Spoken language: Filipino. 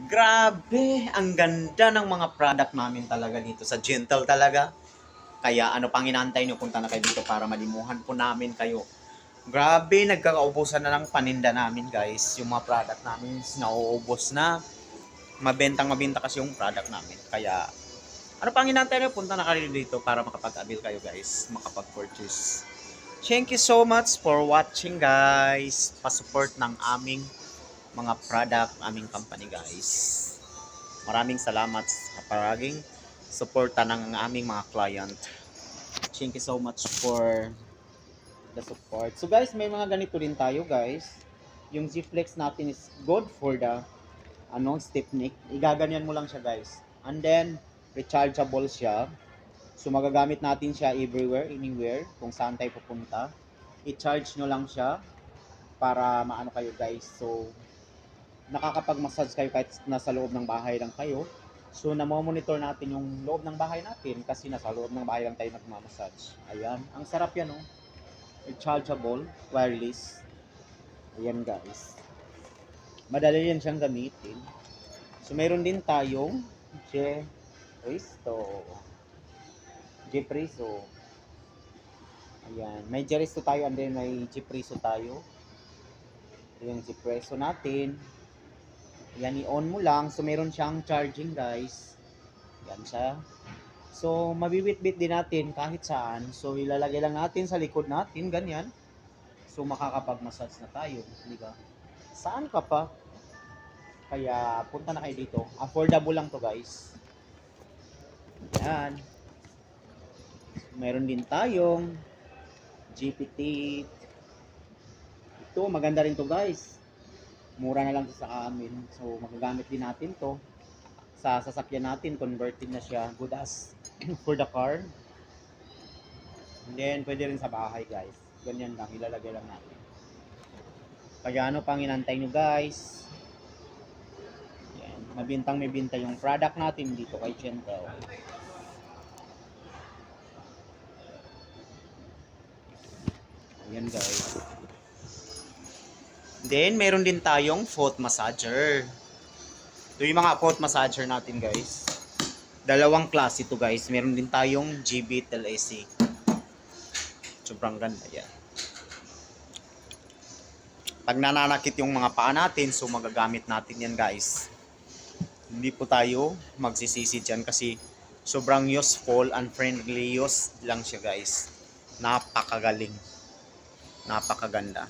Grabe, ang ganda ng mga product namin talaga dito sa Gentle talaga. Kaya ano pang inaantay nyo, punta na kayo dito para malimuhan po namin kayo. Grabe, nagkakaubusan na lang paninda namin guys. Yung mga product namin is nauubos na. Mabenta kasi yung product namin. Kaya ano pang inaantay nyo, punta na kayo dito para makapag-avail kayo guys. Makapag-purchase. Thank you so much for watching guys. Pasupport ng aming mga product, aming company guys. Maraming salamat sa paraging suporta ng aming mga client. Thank you so much for the support. So guys, may mga ganito din tayo guys. Yung Z-Flex natin is good for the stiff neck. Igaganyan mo lang siya guys. And then, rechargeable siya. So magagamit natin siya everywhere, anywhere, kung saan tayo pupunta. I-charge nyo lang siya para maano kayo guys. So, nakakapag-massage kayo kahit nasa loob ng bahay lang kayo. So, namomonitor natin yung loob ng bahay natin kasi nasa loob ng bahay lang tayo nagmamassage. Ayan. Ang sarap yan, oh. Rechargeable, wireless. Ayan, guys. Madali yan siyang gamitin. So, mayroon din tayong G-Presso. Ayan. May G-Presso tayo and then may G-Presso tayo. Yung G-Presso natin. Yan, i-on mo lang. So, meron siyang charging, guys. Yan siya. So, mabibit-bit din natin kahit saan. So, ilalagay lang natin sa likod natin, ganyan. So, makakapag-massage na tayo. Di ba? Saan ka pa? Kaya, punta na kayo dito. Affordable lang to, guys. Yan. Meron din tayong GPT. Ito, maganda rin to, guys. Mura na lang sa amin. So, magagamit din natin to sa sasakyan natin. Converted na siya. Good as for the car. And then, pwede rin sa bahay, guys. Ganyan lang. Ilalagay lang natin. Kaya ano pang inantay nyo, guys? Yan. Mabintang may binta yung product natin dito kay Gentle. Ayan, guys. Then, meron din tayong foot massager. Ito yung mga foot massager natin, guys. Dalawang klase ito, guys. Meron din tayong GB TLAC. Sobrang ganda yan. Pag nananakit yung mga paa natin, so magagamit natin yan, guys. Hindi po tayo magsisisi dyan kasi sobrang useful and friendly use lang siya, guys. Napakagaling. Napakaganda.